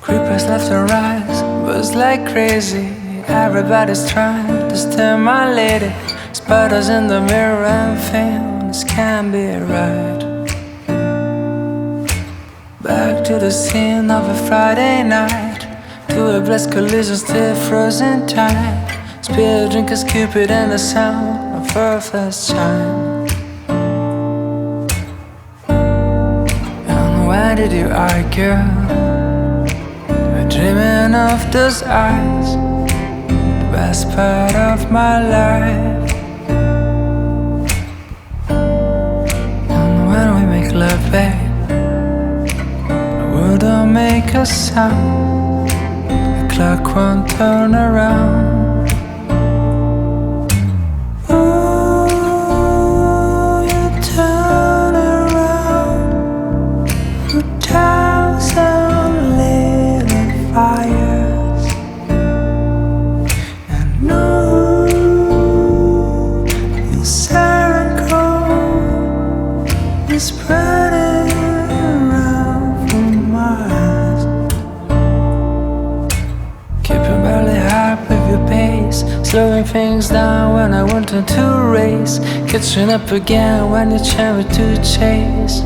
Creepers left to rise, buzz like crazy. Everybody's trying to steal my lady. Spiders in the mirror and things can't be right. Back to the scene of a Friday night, to a blessed collision still frozen tight. Spill drinkers, Cupid and the sound of her first chime. And why did you argue? We're dreaming of those eyes, the best part of my life. And when we make love, babe, don't make a sound. The clock won't turn around. Ooh, you turn around. 2,000 little fires. And ooh, your circle is spreading. Slowing things down when I wanted to race. Catching up again when you try to chase.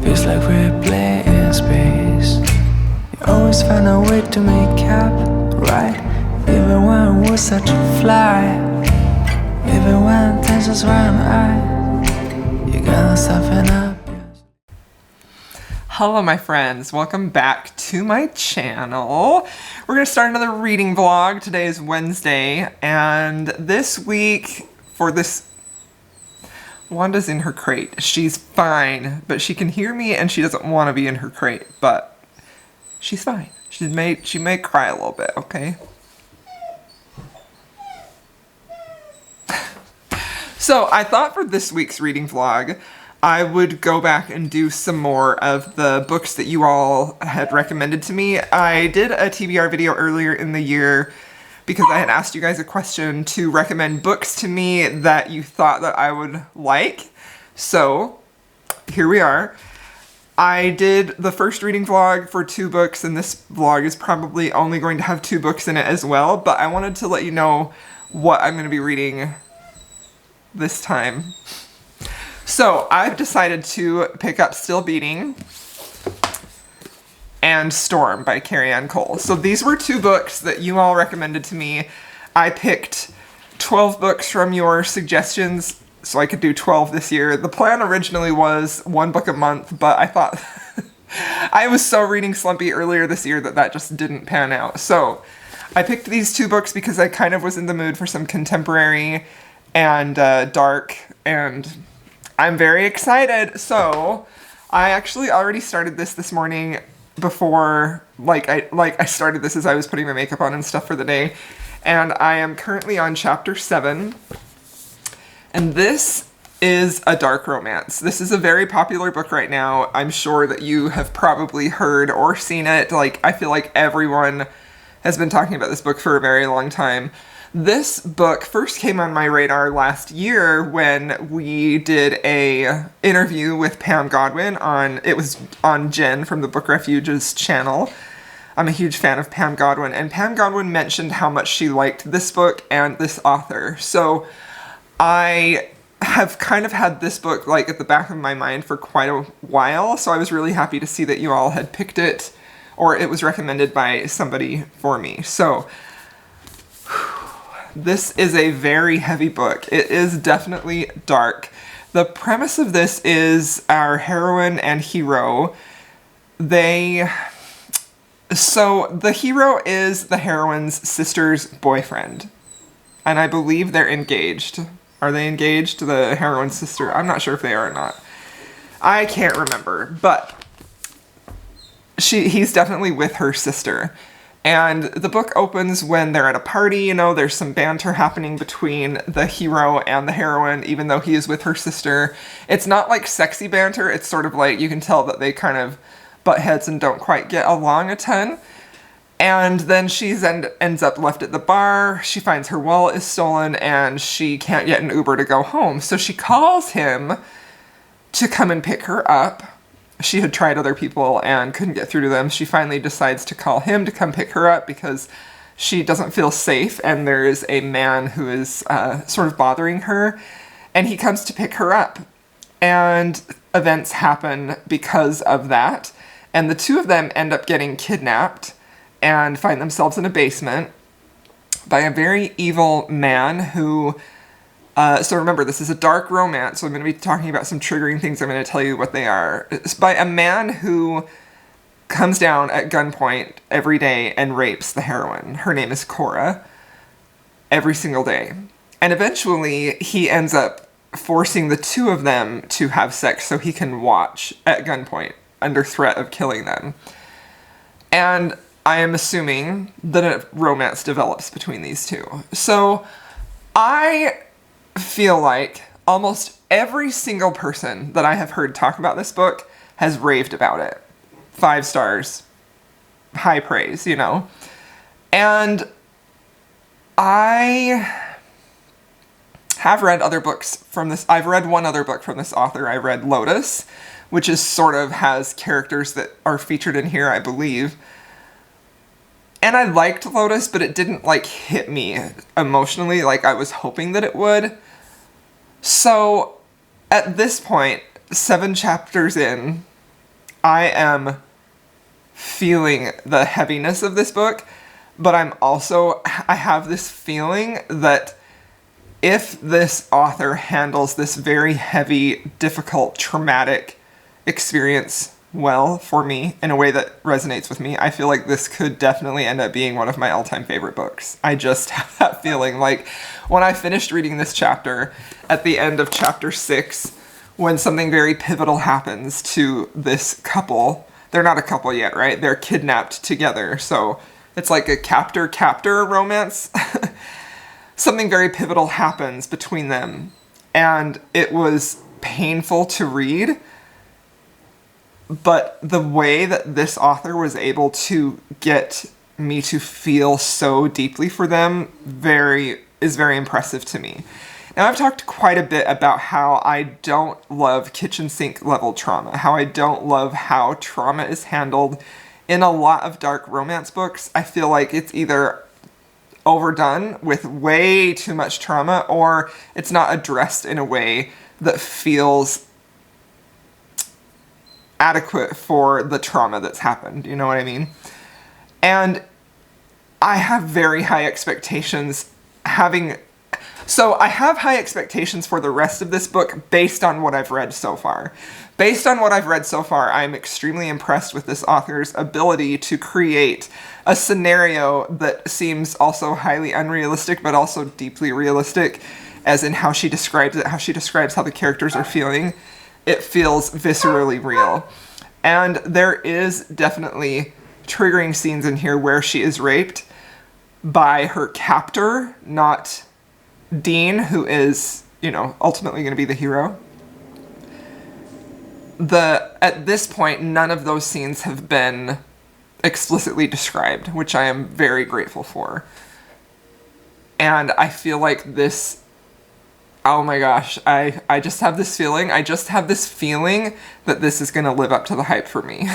Feels like we're playing space. You always find a way to make up, right? Even when we're such a fly. Even when tensions run high, you gotta soften up. Hello my friends, welcome back to my channel. We're gonna start another reading vlog. Today is Wednesday, and this week for this, Wanda's in her crate. She's fine, but she can hear me and she doesn't want to be in her crate, but she's fine. She may cry a little bit, okay? So I thought for this week's reading vlog, I would go back and do some more of the books that you all had recommended to me. I did a TBR video earlier in the year because I had asked you guys a question to recommend books to me that you thought that I would like. So here we are. I did the first reading vlog for 2 books, and this vlog is probably only going to have 2 books in it as well, but I wanted to let you know what I'm going to be reading this time. So I've decided to pick up Still Beating and Storm by Carrie Ann Cole. So these were 2 books that you all recommended to me. I picked 12 books from your suggestions so I could do 12 this year. The plan originally was 1 book a month, but I thought I was so reading slumpy earlier this year that just didn't pan out. So I picked these 2 books because I kind of was in the mood for some contemporary and dark, and I'm very excited. So I actually already started this morning before, I started this as I was putting my makeup on and stuff for the day. And I am currently on chapter 7. And this is a dark romance. This is a very popular book right now. I'm sure that you have probably heard or seen it. I feel like everyone has been talking about this book for a very long time. This book first came on my radar last year when we did a interview with Pam Godwin it was on Jen from the Book Refuge's channel. I'm a huge fan of Pam Godwin, and Pam Godwin mentioned how much she liked this book and this author. So I have kind of had this book at the back of my mind for quite a while, so I was really happy to see that you all had picked it, or it was recommended by somebody for me. So this is a very heavy book. It is definitely dark. The premise of this is our heroine and hero. So the hero is the heroine's sister's boyfriend. And I believe they're engaged. Are they engaged, the heroine's sister? I'm not sure if they are or not. I can't remember, but he's definitely with her sister. And the book opens when they're at a party. There's some banter happening between the hero and the heroine, even though he is with her sister. It's not like sexy banter. It's sort of you can tell that they kind of butt heads and don't quite get along a ton. And then ends up left at the bar. She finds her wallet is stolen and she can't get an Uber to go home. So she calls him to come and pick her up. She had tried other people and couldn't get through to them. She finally decides to call him to come pick her up because she doesn't feel safe and there is a man who is sort of bothering her. And he comes to pick her up. And events happen because of that. And the two of them end up getting kidnapped and find themselves in a basement by a very evil man who... so remember, this is a dark romance, so I'm going to be talking about some triggering things. I'm going to tell you what they are. It's by a man who comes down at gunpoint every day and rapes the heroine. Her name is Cora. Every single day. And eventually, he ends up forcing the two of them to have sex so he can watch at gunpoint under threat of killing them. And I am assuming that a romance develops between these two. So I feel like almost every single person that I have heard talk about this book has raved about it. 5 stars. High praise, you know. And I have read other books from this. I've read one other book from this author. I read Lotus, which is sort of has characters that are featured in here, I believe. And I liked Lotus, but it didn't, like, hit me emotionally like I was hoping that it would. So, at this point, 7 chapters in, I am feeling the heaviness of this book, but I have this feeling that if this author handles this very heavy, difficult, traumatic experience well for me in a way that resonates with me, I feel like this could definitely end up being one of my all-time favorite books. I just have that feeling. Like, when I finished reading this chapter, at the end of chapter 6, when something very pivotal happens to this couple, they're not a couple yet, right? They're kidnapped together, so it's like a captor-captor romance. Something very pivotal happens between them, and it was painful to read. But the way that this author was able to get me to feel so deeply for them is very impressive to me. Now, I've talked quite a bit about how I don't love kitchen sink level trauma, how I don't love how trauma is handled in a lot of dark romance books. I feel like it's either overdone with way too much trauma, or it's not addressed in a way that feels adequate for the trauma that's happened, you know what I mean? And I have very high expectations so I have high expectations for the rest of this book based on what I've read so far. Based on what I've read so far, I'm extremely impressed with this author's ability to create a scenario that seems also highly unrealistic, but also deeply realistic, as in how she describes it, how she describes how the characters are feeling. It feels viscerally real. And there is definitely triggering scenes in here where she is raped by her captor, not Dean, who is, you know, ultimately going to be the hero. At this point, none of those scenes have been explicitly described, which I am very grateful for. And I feel like this... Oh my gosh, I just have this feeling. I just have this feeling that this is going to live up to the hype for me.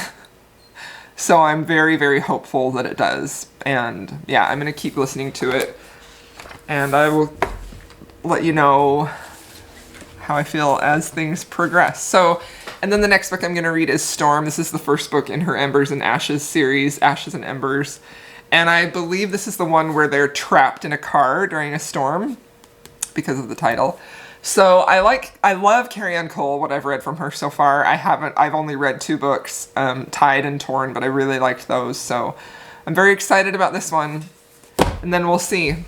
So I'm very, very hopeful that it does. And yeah, I'm going to keep listening to it. And I will let you know how I feel as things progress. So, and then the next book I'm going to read is Storm. This is the first book in her Embers and Ashes series, Ashes and Embers. And I believe this is the one where they're trapped in a car during a storm, because of the title. So I love Carrie Ann Cole, what I've read from her so far. I've only read 2 books, Tied and Torn, but I really liked those. So I'm very excited about this one. And then we'll see.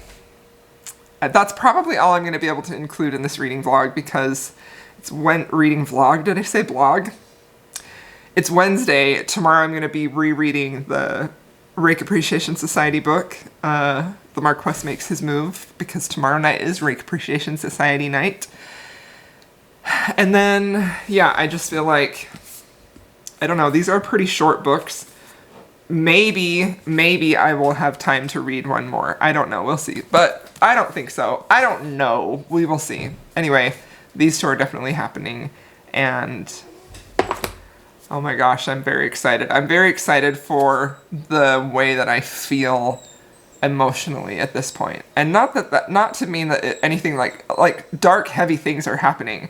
That's probably all I'm going to be able to include in this reading vlog, because it's reading vlog. Did I say blog? It's Wednesday. Tomorrow I'm going to be rereading the Rake Appreciation Society book, The Marquess Makes His Move, because tomorrow night is Rake Appreciation Society night. And then, yeah, I just feel like, I don't know, these are pretty short books, maybe I will have time to read one more. I don't know. We'll see. But I don't think so. I don't know. We will see. Anyway, these two are definitely happening. And oh my gosh, I'm very excited. I'm very excited for the way that I feel emotionally at this point. And not to mean that anything like dark, heavy things are happening,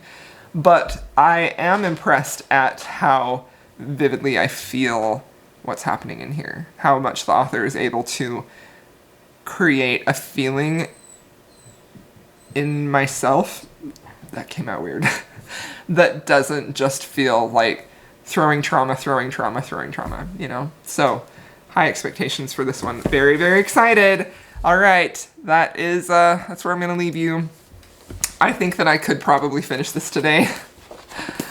but I am impressed at how vividly I feel what's happening in here. How much the author is able to create a feeling in myself, that came out weird, that doesn't just feel like throwing trauma, you know? So, high expectations for this one. Very, very excited. All right, that's where I'm gonna leave you. I think that I could probably finish this today.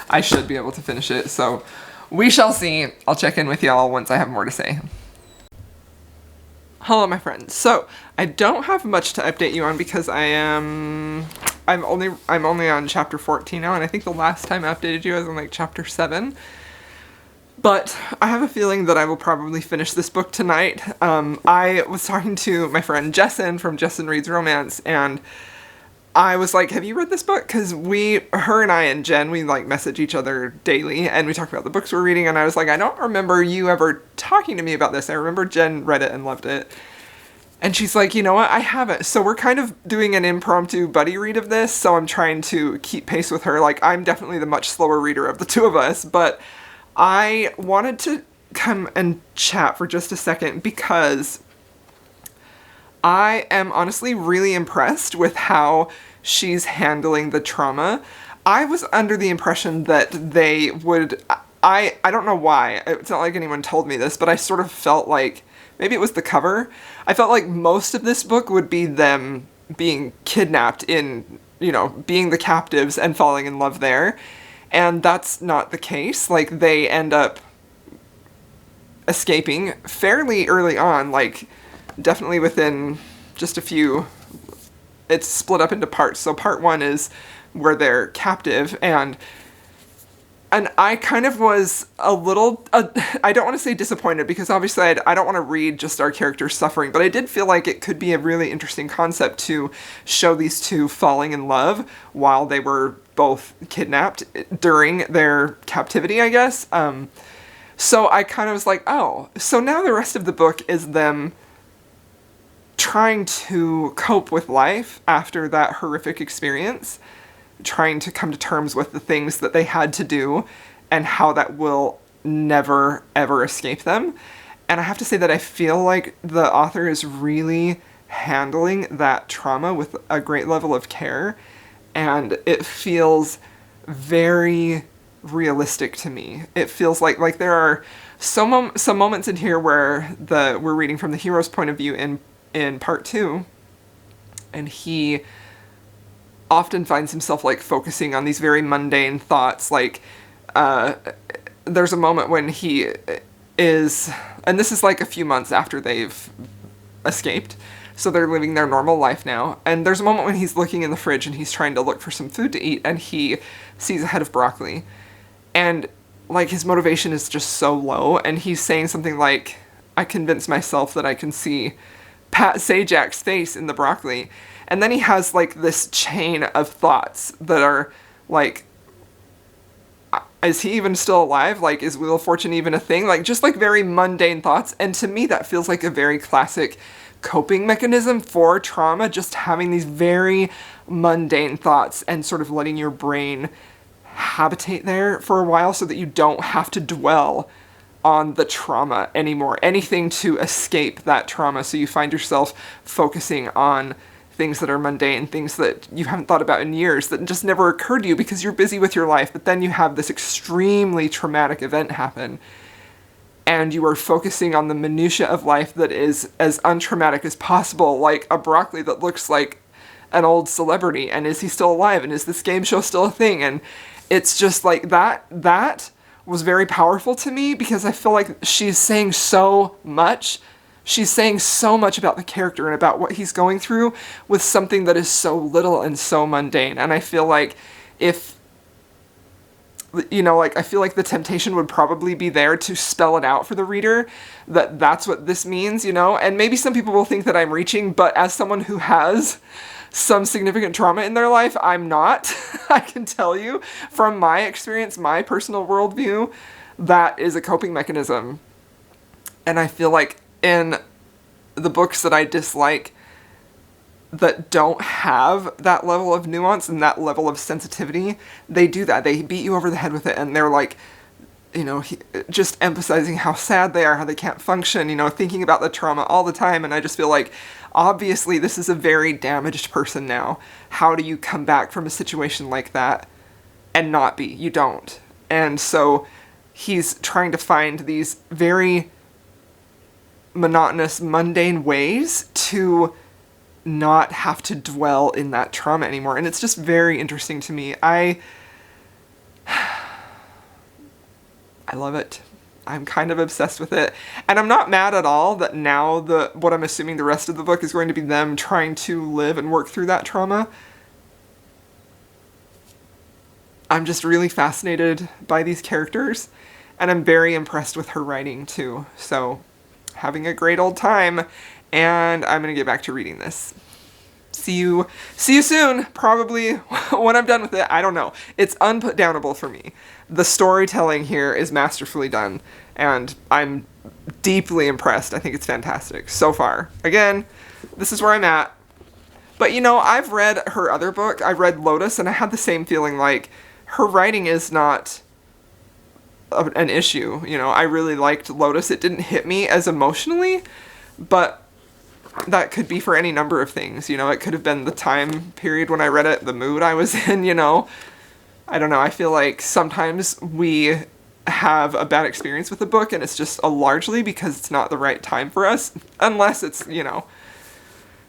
I should be able to finish it, so we shall see. I'll check in with y'all once I have more to say. Hello, my friends. So, I don't have much to update you on because I'm only on chapter 14 now, and I think the last time I updated you was on like chapter 7. But I have a feeling that I will probably finish this book tonight. I was talking to my friend Jessin from Jessin Reads Romance, and I was like, have you read this book? Because her and I and Jen, we like message each other daily, and we talk about the books we're reading, and I was like, I don't remember you ever talking to me about this. I remember Jen read it and loved it. And she's like, you know what, I haven't. So we're kind of doing an impromptu buddy read of this, so I'm trying to keep pace with her. Like, I'm definitely the much slower reader of the two of us, but I wanted to come and chat for just a second because I am honestly really impressed with how she's handling the trauma. I was under the impression that they would, I don't know why, it's not like anyone told me this, but I sort of felt like, maybe it was the cover, I felt like most of this book would be them being kidnapped in, you know, being the captives and falling in love there. And that's not the case. Like, they end up escaping fairly early on, like, definitely within just a few, it's split up into parts. So part 1 is where they're captive, and I kind of was a little, I don't want to say disappointed, because obviously I don't want to read just our characters suffering, but I did feel like it could be a really interesting concept to show these two falling in love while they were both kidnapped during their captivity, I guess. So I kind of was like, oh, so now the rest of the book is them trying to cope with life after that horrific experience, trying to come to terms with the things that they had to do and how that will never, ever escape them. And I have to say that I feel like the author is really handling that trauma with a great level of care, and it feels very realistic to me. It feels like there are some moments in here where we're reading from the hero's point of view in part 2, and he often finds himself like focusing on these very mundane thoughts. Like, there's a moment when he is, and this is like a few months after they've escaped, so they're living their normal life now, and there's a moment when he's looking in the fridge and he's trying to look for some food to eat, and he sees a head of broccoli, and like his motivation is just so low, and he's saying something like, I convinced myself that I can see Pat Sajak's face in the broccoli. And then he has like this chain of thoughts that are like, is he even still alive? Like, is Wheel of Fortune even a thing? Like, just like very mundane thoughts. And to me, that feels like a very classic coping mechanism for trauma, just having these very mundane thoughts and sort of letting your brain habitate there for a while so that you don't have to dwell on the trauma anymore. Anything to escape that trauma, so you find yourself focusing on things that are mundane, things that you haven't thought about in years, that just never occurred to you because you're busy with your life, but then you have this extremely traumatic event happen, and you are focusing on the minutiae of life that is as untraumatic as possible, like a broccoli that looks like an old celebrity, and is he still alive, and is this game show still a thing? And it's just like that was very powerful to me, because I feel like she's saying so much. She's saying so much about the character and about what he's going through with something that is so little and so mundane. And I feel like if like I feel like the temptation would probably be there to spell it out for the reader, that that's what this means, and maybe some people will think that I'm reaching, but as someone who has some significant trauma in their life, I'm not. I can tell you from my experience, my personal worldview, that is a coping mechanism. And I feel like in the books that I dislike that don't have that level of nuance and that level of sensitivity, they do that. They beat you over the head with it, and they're like, just emphasizing how sad they are, how they can't function, thinking about the trauma all the time. And I just feel like, obviously, this is a very damaged person now. How do you come back from a situation like that and not be? You don't. And so he's trying to find these very monotonous, mundane ways to not have to dwell in that trauma anymore. And it's just very interesting to me. I love it. I'm kind of obsessed with it. And I'm not mad at all that now what I'm assuming the rest of the book is going to be them trying to live and work through that trauma. I'm just really fascinated by these characters, and I'm very impressed with her writing too. So, having a great old time, and I'm going to get back to reading this. See you soon, probably when I'm done with it. I don't know. It's unputdownable for me. The storytelling here is masterfully done, and I'm deeply impressed. I think it's fantastic so far. Again, this is where I'm at. But I've read her other book. I read Lotus, and I had the same feeling, like her writing is not an issue. I really liked Lotus. It didn't hit me as emotionally, but that could be for any number of things. It could have been the time period when I read it, the mood I was in, I don't know. I feel like sometimes we have a bad experience with a book, and it's just largely because it's not the right time for us, unless it's,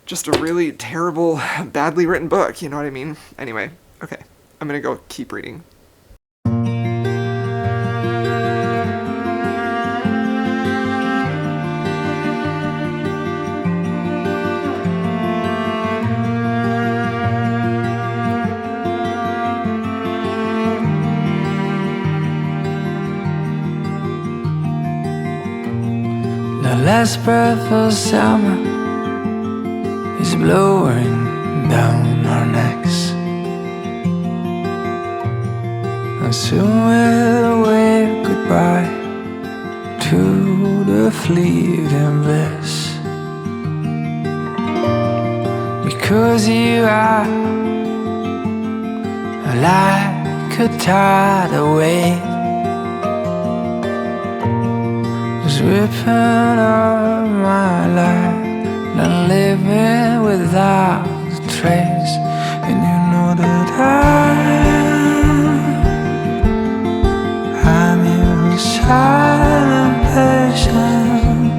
just a really terrible, badly written book, you know what I mean? Anyway, okay, I'm gonna go keep reading. The last breath of summer is blowing down our necks, and soon we'll wave goodbye to the fleeting bliss. Because you are like a tidal wave, just ripping up my life and living without a trace. And you know that I'm your silent patient.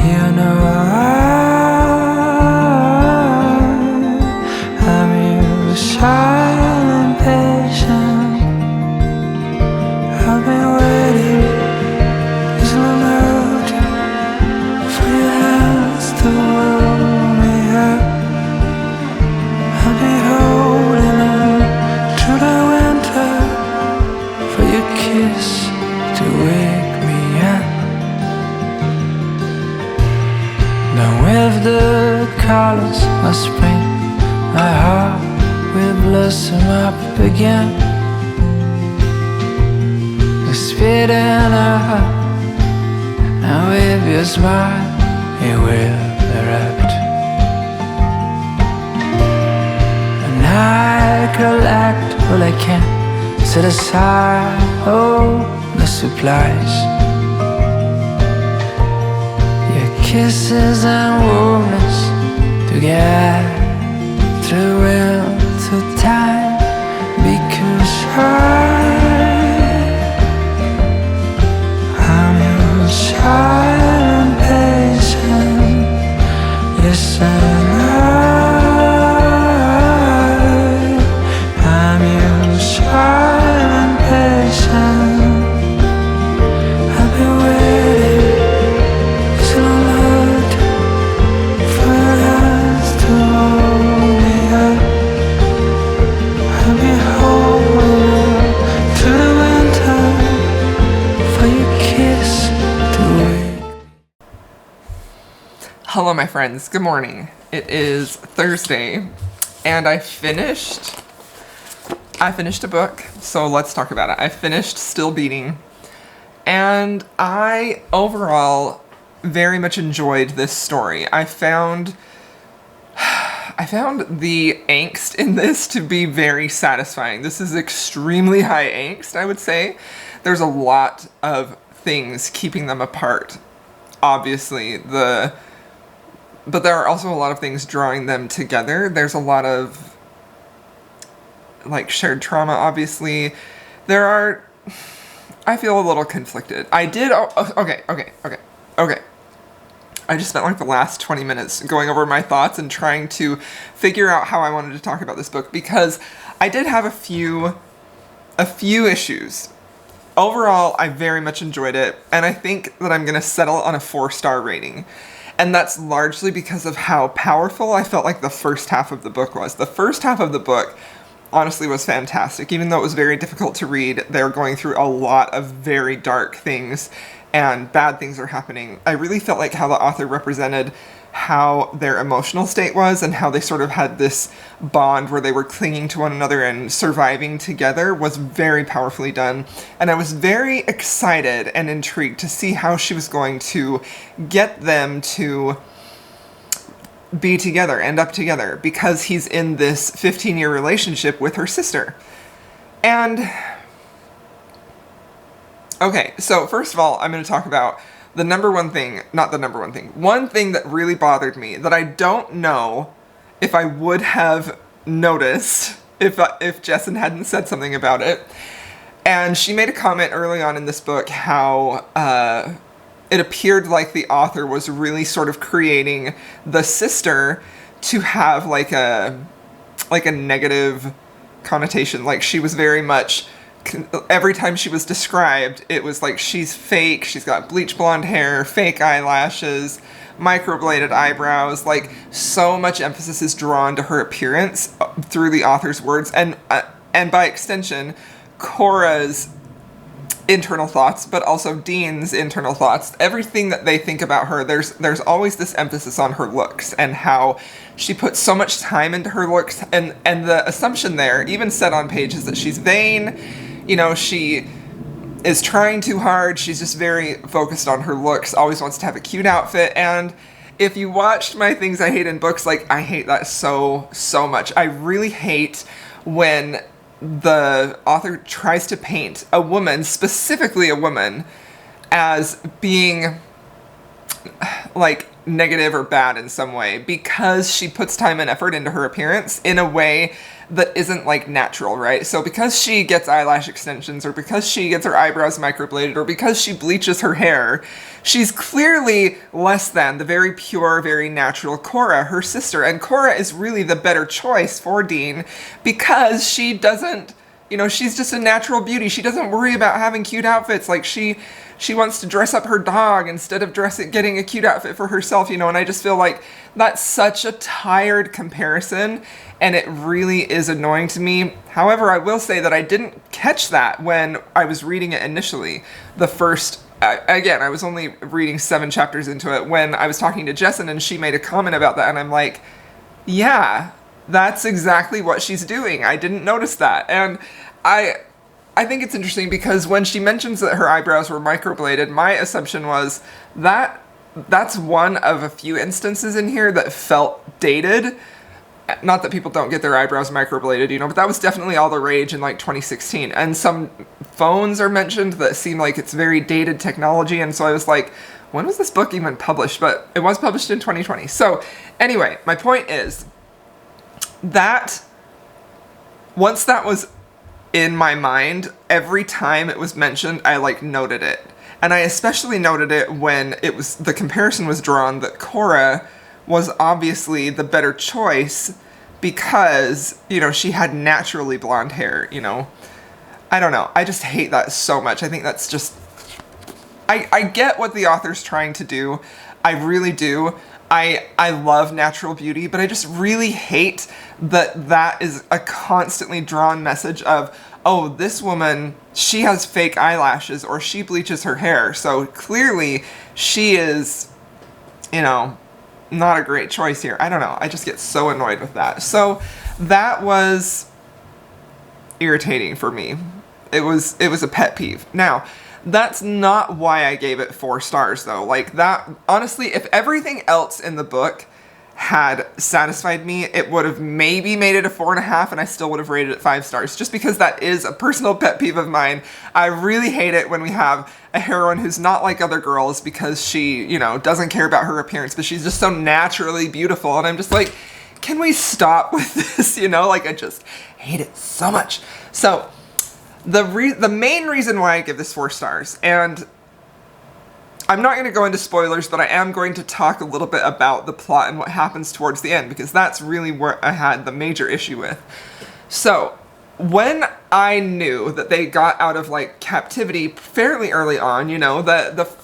You know I'm your silent patient. I've been waiting this long out for your hands to hold me up. I'll be holding on through the winter for your kiss to wake me up. Now with the colors of spring, my heart will blossom up again. The speeding up, and with your smile it will erupt. And I collect all I can, set aside all the supplies. Your kisses and warmness to get through winter time. Because I'm your silent patient. Yes, and I'm your silent patient. I've been waiting so long for your hands to hold me up. I'll be holding on to the my friends, good morning. It is Thursday, and I finished a book, so let's talk about it. I finished Still Beating, and I overall very much enjoyed this story. I found the angst in this to be very satisfying. This is extremely high angst, I would say. There's a lot of things keeping them apart, obviously. But there are also a lot of things drawing them together. There's a lot of, like, shared trauma, obviously. I feel a little conflicted. Okay. I just spent like the last 20 minutes going over my thoughts and trying to figure out how I wanted to talk about this book, because I did have a few issues. Overall, I very much enjoyed it, and I think that I'm going to settle on a 4-star rating. And that's largely because of how powerful I felt like the first half of the book was. The first half of the book honestly was fantastic. Even though it was very difficult to read, they were going through a lot of very dark things and bad things are happening. I really felt like how the author represented how their emotional state was and how they sort of had this bond where they were clinging to one another and surviving together was very powerfully done. And I was very excited and intrigued to see how she was going to get them to be together, end up together, because he's in this 15-year relationship with her sister. And okay, so first of all, I'm going to talk about one thing that really bothered me that I don't know if I would have noticed if Jesson hadn't said something about it. And she made a comment early on in this book how it appeared like the author was really sort of creating the sister to have like a negative connotation. Like, she was very much, every time she was described, it was like she's fake, she's got bleach blonde hair, fake eyelashes, microbladed eyebrows, like so much emphasis is drawn to her appearance through the author's words, and by extension, Cora's internal thoughts, but also Dean's internal thoughts. Everything that they think about her, there's always this emphasis on her looks and how she puts so much time into her looks, and the assumption there, even said on page, is that she's vain. You know, she is trying too hard. She's just very focused on her looks, always wants to have a cute outfit. And if you watched my Things I Hate in Books, like, I hate that so much. I really hate when the author tries to paint a woman, specifically a woman, as being like negative or bad in some way because she puts time and effort into her appearance in a way that isn't like natural, right? So because she gets eyelash extensions, or because she gets her eyebrows microbladed, or because she bleaches her hair, she's clearly less than the very pure, very natural Cora, her sister. And Cora is really the better choice for Dean because she doesn't, you know, she's just a natural beauty. She doesn't worry about having cute outfits. Like, she wants to dress up her dog instead of getting a cute outfit for herself, you know, and I just feel like that's such a tired comparison, and it really is annoying to me. However, I will say that I didn't catch that when I was reading it initially. Again, I was only reading 7 chapters into it when I was talking to Jesson, and she made a comment about that, and I'm like, yeah, that's exactly what she's doing. I didn't notice that. And I think it's interesting because when she mentions that her eyebrows were microbladed, my assumption was that that's one of a few instances in here that felt dated. Not that people don't get their eyebrows microbladed, you know, but that was definitely all the rage in like 2016. And some phones are mentioned that seem like it's very dated technology. And so I was like, when was this book even published? But it was published in 2020. So anyway, my point is that once that was in my mind, every time it was mentioned, I like noted it. And I especially noted it when the comparison was drawn that Cora was obviously the better choice because, you know, she had naturally blonde hair, you know. I don't know. I just hate that so much. I think that's just, I get what the author's trying to do. I really do. I love natural beauty, but I just really hate that is a constantly drawn message of, oh, this woman, she has fake eyelashes or she bleaches her hair. So clearly she is, you know, not a great choice here. I don't know. I just get so annoyed with that. So that was irritating for me. It was a pet peeve. Now, that's not why I gave it 4 stars though. Like that, honestly, if everything else in the book had satisfied me, it would have maybe made it a 4.5 and I still would have rated it 5 stars, just because that is a personal pet peeve of mine. I really hate it when we have a heroine who's not like other girls because she, you know, doesn't care about her appearance, but she's just so naturally beautiful, and I'm just like, can we stop with this, you know? Like, I just hate it so much. So, the main reason why I give this 4 stars, and I'm not going to go into spoilers, but I am going to talk a little bit about the plot and what happens towards the end, because that's really where I had the major issue with. So, when I knew that they got out of, like, captivity fairly early on, you know,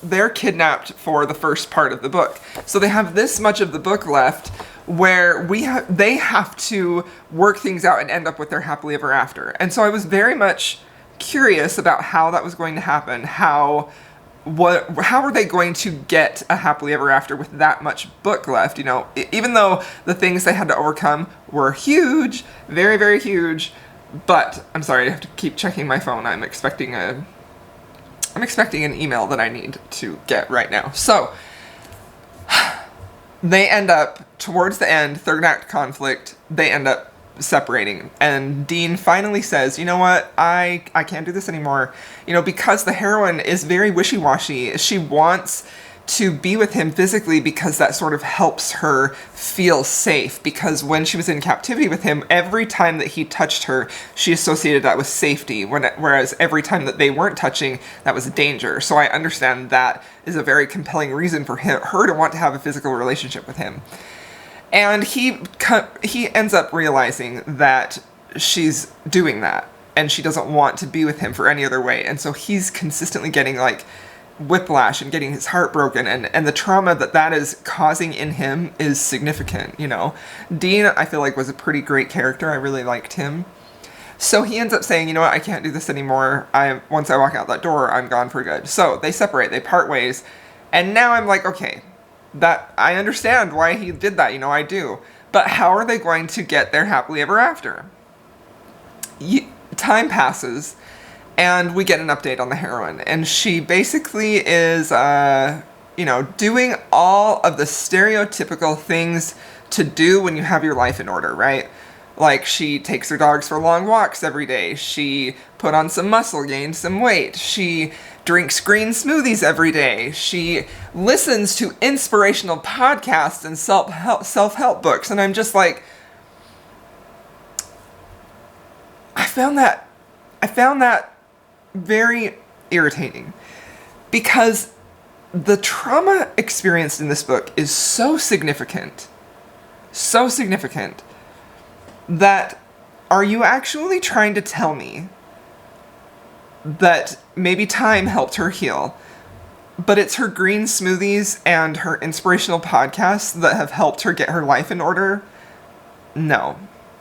they're kidnapped for the first part of the book. So they have this much of the book left where they have to work things out and end up with their happily ever after. And so I was very much curious about how that was going to happen, how are they going to get a happily ever after with that much book left, you know? Even though the things they had to overcome were huge, very, very huge, but I'm sorry, I have to keep checking my phone. I'm expecting an email that I need to get right now. So, they end up, towards the end, third act conflict, they end up separating, and Dean finally says, you know what, I can't do this anymore, you know, because the heroine is very wishy-washy. She wants to be with him physically because that sort of helps her feel safe, because when she was in captivity with him, every time that he touched her, she associated that with safety, whereas every time that they weren't touching, that was danger. So I understand that is a very compelling reason for her to want to have a physical relationship with him. And he ends up realizing that she's doing that, and she doesn't want to be with him for any other way. And so he's consistently getting, like, whiplash and getting his heart broken, and the trauma that is causing in him is significant, you know. Dean, I feel like, was a pretty great character. I really liked him. So he ends up saying, you know what, I can't do this anymore. Once I walk out that door, I'm gone for good. So they separate, they part ways, and now I'm like, okay, that I understand why he did that, you know, I do. But how are they going to get their happily ever after? Time passes, and we get an update on the heroine, and she basically is, you know, doing all of the stereotypical things to do when you have your life in order, right? Like, she takes her dogs for long walks every day. She put on some muscle, gained some weight. She drinks green smoothies every day. She listens to inspirational podcasts and self-help books. And I'm just like, I found that very irritating, because the trauma experienced in this book is so significant, that are you actually trying to tell me that maybe time helped her heal, but it's her green smoothies and her inspirational podcasts that have helped her get her life in order? No.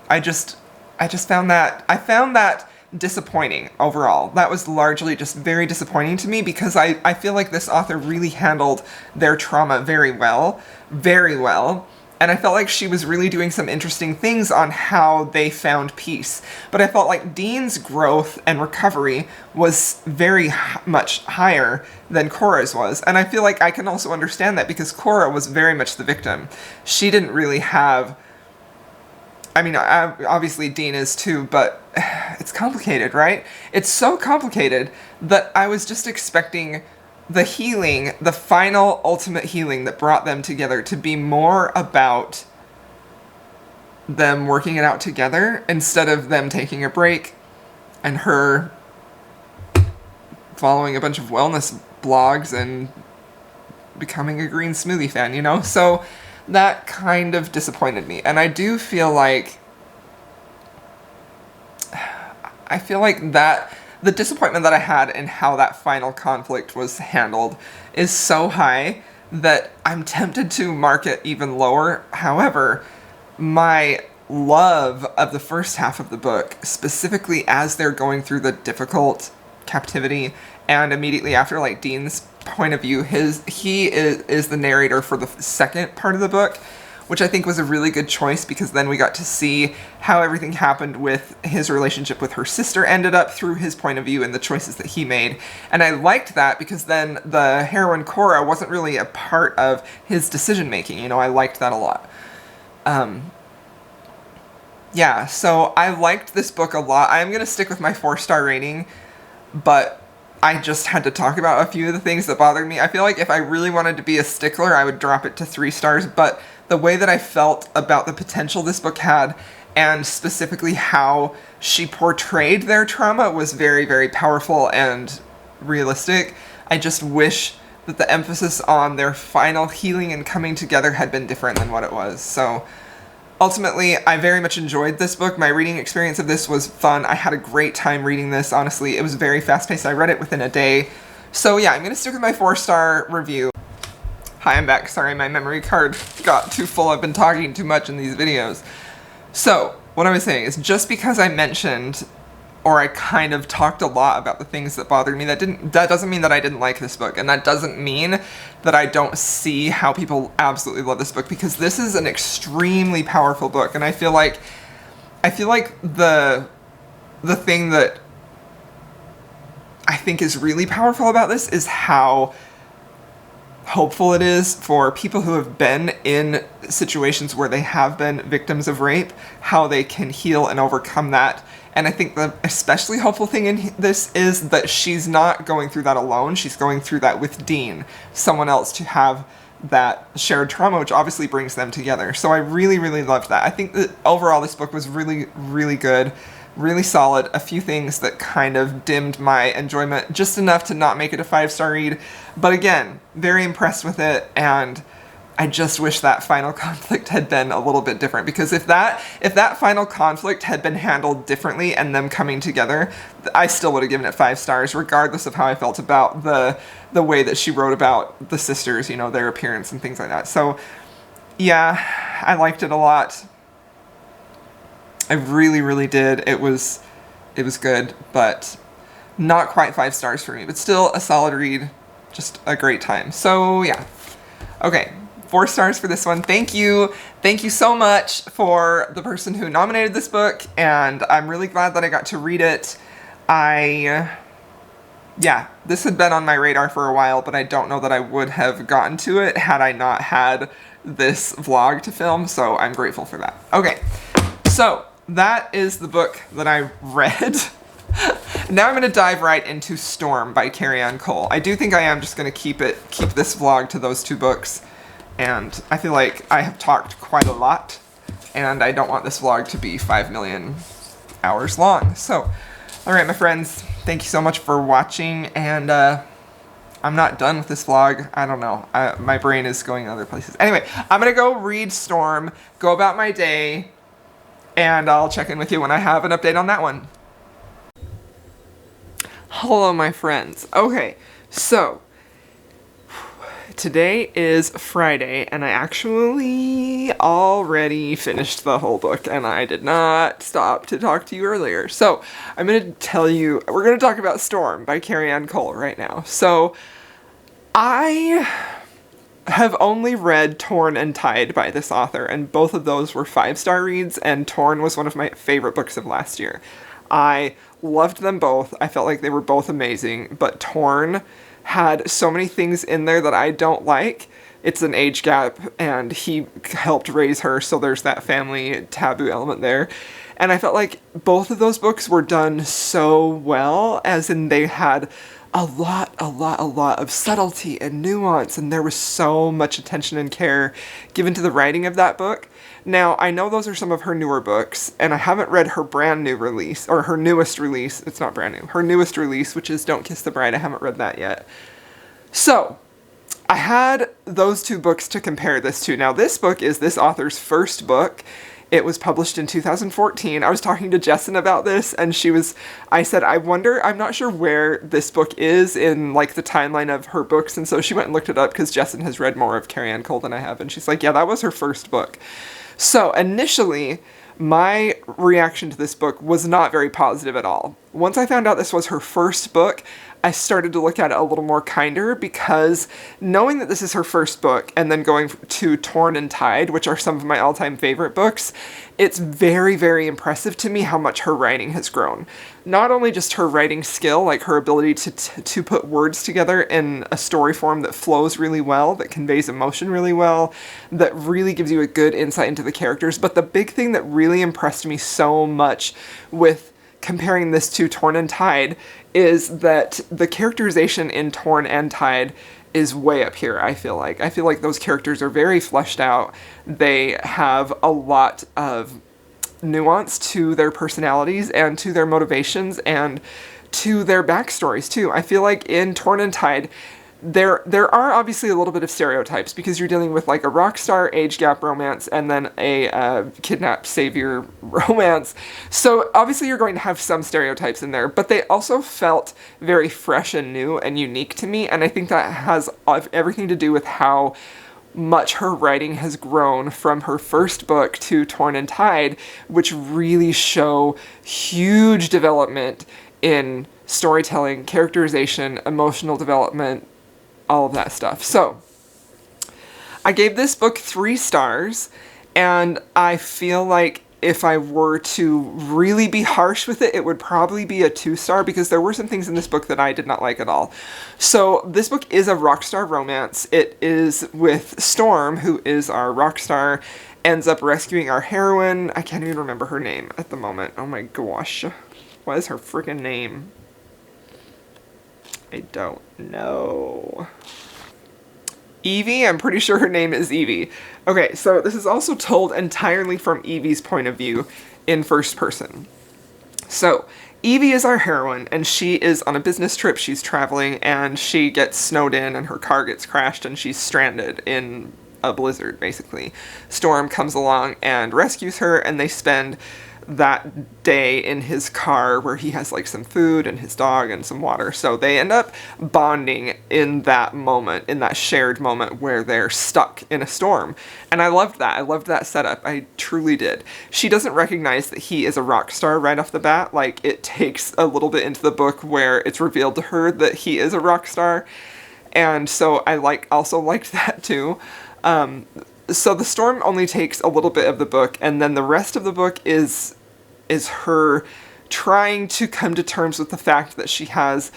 I just found that disappointing overall. That was largely just very disappointing to me, because I feel like this author really handled their trauma very well. And I felt like she was really doing some interesting things on how they found peace. But I felt like Dean's growth and recovery was very much higher than Cora's was. And I feel like I can also understand that, because Cora was very much the victim. She didn't really have... I mean, obviously Dean is too, but it's complicated, right? It's so complicated that I was just expecting the healing, the final ultimate healing that brought them together, to be more about them working it out together instead of them taking a break and her following a bunch of wellness blogs and becoming a green smoothie fan, you know? So that kind of disappointed me. And I do feel like that the disappointment that I had in how that final conflict was handled is so high that I'm tempted to mark it even lower. However, my love of the first half of the book, specifically as they're going through the difficult captivity, and immediately after, like, Dean's point of view. He is the narrator for the second part of the book, which I think was a really good choice, because then we got to see how everything happened with his relationship with her sister ended up through his point of view and the choices that he made. And I liked that, because then the heroine Cora wasn't really a part of his decision making. You know, I liked that a lot. Yeah, so I liked this book a lot. I am going to stick with my 4-star rating, but I just had to talk about a few of the things that bothered me. I feel like if I really wanted to be a stickler, I would drop it to 3 stars, but the way that I felt about the potential this book had, and specifically how she portrayed their trauma, was very, very powerful and realistic. I just wish that the emphasis on their final healing and coming together had been different than what it was. So ultimately, I very much enjoyed this book. My reading experience of this was fun. I had a great time reading this, honestly. It was very fast-paced. I read it within a day. So yeah, I'm going to stick with my 4-star review. Hi, I'm back. Sorry, my memory card got too full. I've been talking too much in these videos. So, what I was saying is, just because I mentioned, or I kind of talked a lot about the things that bothered me, that doesn't mean that I didn't like this book, and that doesn't mean that I don't see how people absolutely love this book, because this is an extremely powerful book, and I feel like the thing that I think is really powerful about this is how hopeful it is for people who have been in situations where they have been victims of rape, how they can heal and overcome that. And I think the especially hopeful thing in this is that she's not going through that alone. She's going through that with Dean, someone else to have that shared trauma, which obviously brings them together. So I really, really loved that. I think that overall this book was really, really good. Really solid. A few things that kind of dimmed my enjoyment just enough to not make it a 5-star read. But again, very impressed with it, and I just wish that final conflict had been a little bit different, because if that final conflict had been handled differently and them coming together, I still would have given it 5 stars, regardless of how I felt about the way that she wrote about the sisters, you know, their appearance and things like that. So yeah, I liked it a lot. I really, really did. It was good, but not quite 5 stars for me, but still a solid read, just a great time. So yeah, okay, 4 stars for this one. Thank you so much for the person who nominated this book, and I'm really glad that I got to read it. Yeah, this had been on my radar for a while, but I don't know that I would have gotten to it had I not had this vlog to film, so I'm grateful for that. Okay, so that is the book that I read. Now I'm going to dive right into Storm by Carrie Ann Cole. I do think I am just going to keep this vlog to those 2 books, and I feel like I have talked quite a lot, and I don't want this vlog to be 5 million hours long. So, alright my friends, thank you so much for watching, and I'm not done with this vlog. I don't know. My brain is going other places. Anyway, I'm going to go read Storm, go about my day, and I'll check in with you when I have an update on that one. Hello, my friends. Okay, so today is Friday, and I actually already finished the whole book, and I did not stop to talk to you earlier. So I'm going to tell you, we're going to talk about Storm by Carrie Ann Cole right now. So I have only read Torn and Tide by this author, and both of those were 5-star reads, and Torn was one of my favorite books of last year. I loved them both. I felt like they were both amazing, but Torn had so many things in there that I don't like. It's an age gap, and he helped raise her, so there's that family taboo element there. And I felt like both of those books were done so well, as in they had a lot of subtlety and nuance, and there was so much attention and care given to the writing of that book. Now, I know those are some of her newer books, and I haven't read her brand new release, or her newest release. It's not brand new. Her newest release, which is Don't Kiss the Bride. I haven't read that yet. So, I had those 2 books to compare this to. Now, this book is this author's first book. It was published in 2014. I was talking to Jessin about this, and I said, I'm not sure where this book is in, like, the timeline of her books, and so she went and looked it up, because Jessin has read more of Carrie Ann Cole than I have, and she's like, yeah, that was her first book. So, initially, my reaction to this book was not very positive at all. Once I found out this was her first book, I started to look at it a little more kinder, because knowing that this is her first book and then going to Torn and Tide, which are some of my all-time favorite books, it's very, very impressive to me how much her writing has grown. Not only just her writing skill, like her ability to put words together in a story form that flows really well, that conveys emotion really well, that really gives you a good insight into the characters, but the big thing that really impressed me so much with comparing this to Torn and Tide is that the characterization in Torn and Tide is way up here, I feel like. I feel like those characters are very fleshed out. They have a lot of nuance to their personalities and to their motivations and to their backstories too. I feel like in Torn and Tide, there are obviously a little bit of stereotypes, because you're dealing with like a rock star age gap romance and then a kidnapped savior romance. So obviously you're going to have some stereotypes in there, but they also felt very fresh and new and unique to me. And I think that has everything to do with how much her writing has grown from her first book to Torn and Tide, which really show huge development in storytelling, characterization, emotional development, all of that stuff. So I gave this book 3 stars, and I feel like if I were to really be harsh with it, it would probably be a 2-star, because there were some things in this book that I did not like at all. So this book is a rock star romance. It is with Storm, who is our rock star, ends up rescuing our heroine. I can't even remember her name at the moment. Oh my gosh. What is her freaking name? I don't know. Evie? I'm pretty sure her name is Evie. Okay, so this is also told entirely from Evie's point of view in first person. So, Evie is our heroine, and she is on a business trip. She's traveling, and she gets snowed in, and her car gets crashed, and she's stranded in a blizzard, basically. Storm comes along and rescues her, and they spend that day in his car where he has like some food and his dog and some water. So they end up bonding in that moment, in that shared moment where they're stuck in a storm. And I loved that. I loved that setup. I truly did. She doesn't recognize that he is a rock star right off the bat. Like, it takes a little bit into the book where it's revealed to her that he is a rock star. And so I also liked that too. So the storm only takes a little bit of the book, and then the rest of the book is her trying to come to terms with the fact that she has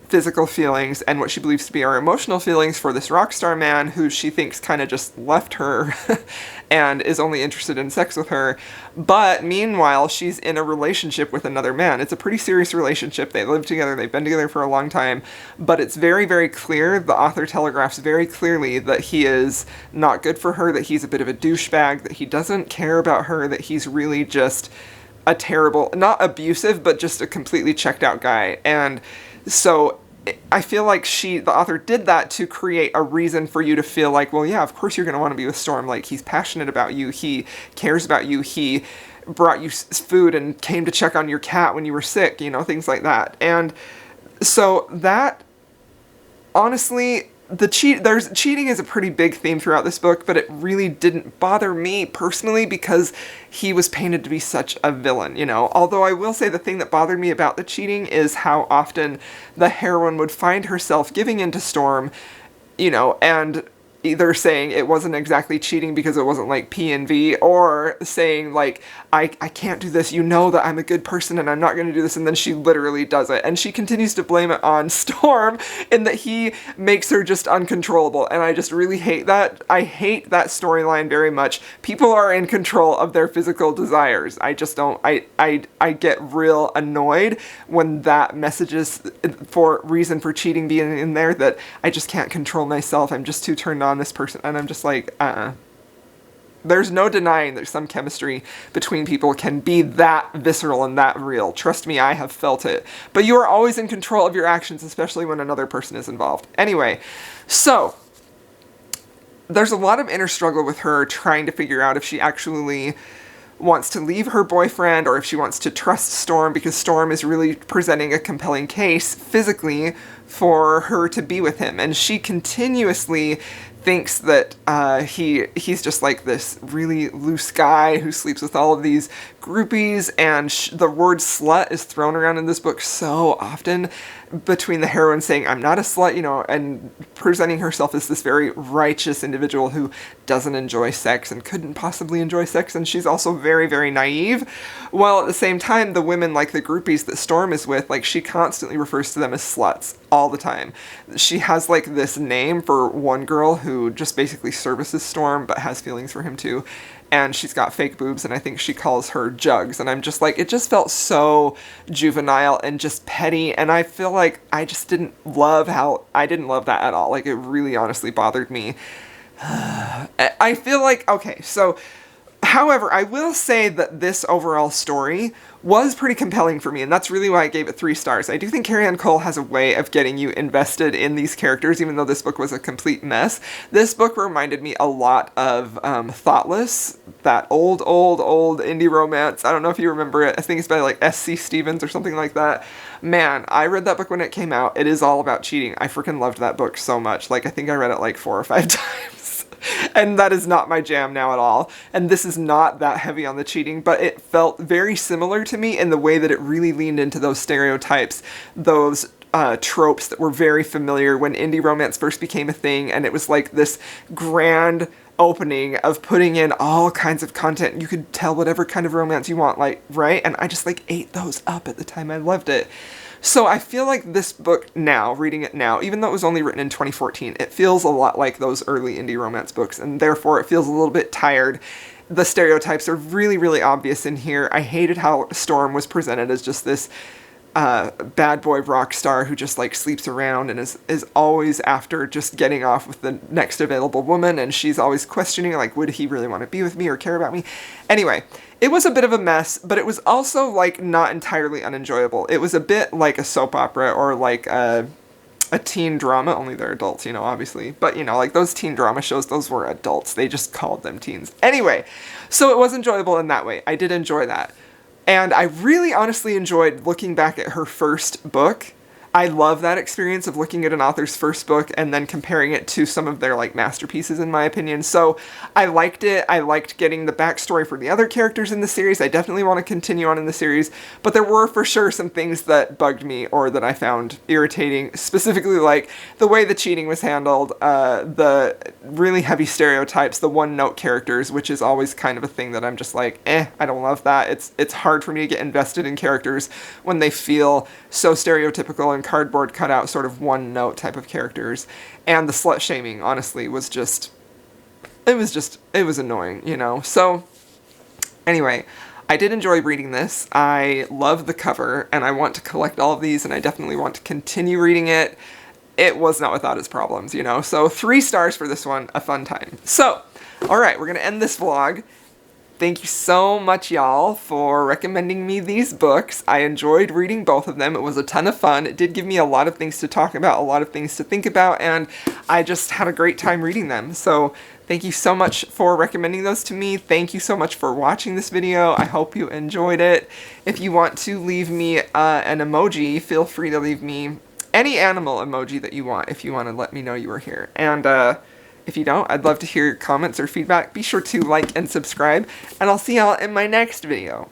physical feelings and what she believes to be her emotional feelings for this rock star man who she thinks kind of just left her and is only interested in sex with her. But meanwhile, she's in a relationship with another man. It's a pretty serious relationship. They live together. They've been together for a long time. But it's very, very clear. The author telegraphs very clearly that he is not good for her, that he's a bit of a douchebag, that he doesn't care about her, that he's really just a terrible, not abusive, but just a completely checked out guy. And so I feel like the author did that to create a reason for you to feel like, well, yeah, of course you're going to want to be with Storm. Like, he's passionate about you. He cares about you. He brought you food and came to check on your cat when you were sick, things like that. And so that, honestly, cheating is a pretty big theme throughout this book, but it really didn't bother me personally because he was painted to be such a villain, Although I will say the thing that bothered me about the cheating is how often the heroine would find herself giving in to Storm, and either saying it wasn't exactly cheating because it wasn't like P and V, or saying like, I can't do this, that I'm a good person and I'm not going to do this, and then she literally does it. And she continues to blame it on Storm in that he makes her just uncontrollable, and I just really hate that. I hate that storyline very much. People are in control of their physical desires. I just don't, I get real annoyed when that message is for reason for cheating being in there, that I just can't control myself, I'm just too turned on this person, and I'm just like, There's no denying that some chemistry between people can be that visceral and that real. Trust me, I have felt it. But you are always in control of your actions, especially when another person is involved. Anyway, so there's a lot of inner struggle with her trying to figure out if she actually wants to leave her boyfriend or if she wants to trust Storm, because Storm is really presenting a compelling case physically for her to be with him. And she continuously thinks that he's just like this really loose guy who sleeps with all of these groupies, and the word slut is thrown around in this book so often between the heroine saying, I'm not a slut, you know, and presenting herself as this very righteous individual who doesn't enjoy sex and couldn't possibly enjoy sex, and she's also very, very naive, while at the same time, the women, like the groupies that Storm is with, like, she constantly refers to them as sluts all the time. She has, like, this name for one girl who just basically services Storm, but has feelings for him too, and she's got fake boobs, and I think she calls her jugs, and I'm just like, it just felt so juvenile and just petty, and I feel like I just didn't love that at all. Like, it really honestly bothered me. I feel like, okay, so, however, I will say that this overall story was pretty compelling for me, and that's really why I gave it 3 stars. I do think Carrie Ann Cole has a way of getting you invested in these characters, even though this book was a complete mess. This book reminded me a lot of Thoughtless, that old indie romance. I don't know if you remember it. I think it's by, like, S.C. Stevens or something like that. Man, I read that book when it came out. It is all about cheating. I freaking loved that book so much. Like, I think I read it, like, 4 or 5 times. And that is not my jam now at all. And this is not that heavy on the cheating, but it felt very similar to me in the way that it really leaned into those stereotypes, those tropes that were very familiar when indie romance first became a thing, and it was like this grand opening of putting in all kinds of content. You could tell whatever kind of romance you want, like, right? And I just, like, ate those up at the time. I loved it. So I feel like this book now, reading it now, even though it was only written in 2014, it feels a lot like those early indie romance books, and therefore it feels a little bit tired. The stereotypes are really, really obvious in here. I hated how Storm was presented as just this bad boy rock star who just, like, sleeps around and is always after just getting off with the next available woman, and she's always questioning, like, would he really want to be with me or care about me? Anyway, it was a bit of a mess, but it was also, like, not entirely unenjoyable. It was a bit like a soap opera or like a teen drama, only they're adults, you know, obviously. But, you know, like those teen drama shows, those were adults. They just called them teens. Anyway, so it was enjoyable in that way. I did enjoy that. And I really honestly enjoyed looking back at her first book. I love that experience of looking at an author's first book and then comparing it to some of their, like, masterpieces, in my opinion. So I liked it. I liked getting the backstory for the other characters in the series. I definitely want to continue on in the series, but there were for sure some things that bugged me or that I found irritating, specifically like the way the cheating was handled, the really heavy stereotypes, the one-note characters, which is always kind of a thing that I'm just like, I don't love that. It's hard for me to get invested in characters when they feel so stereotypical and cardboard cutout sort of one-note type of characters. And the slut-shaming, honestly, was just... It was annoying, you know? So, anyway, I did enjoy reading this. I love the cover, and I want to collect all of these, and I definitely want to continue reading it. It was not without its problems, you know? So, 3 stars for this one. A fun time. So, alright, we're gonna end this vlog. Thank you so much, y'all, for recommending me these books. I enjoyed reading both of them. It was a ton of fun. It did give me a lot of things to talk about, a lot of things to think about, and I just had a great time reading them. So thank you so much for recommending those to me. Thank you so much for watching this video. I hope you enjoyed it. If you want to leave me an emoji, feel free to leave me any animal emoji that you want if you want to let me know you were here. And if you don't, I'd love to hear your comments or feedback. Be sure to like and subscribe, and I'll see y'all in my next video.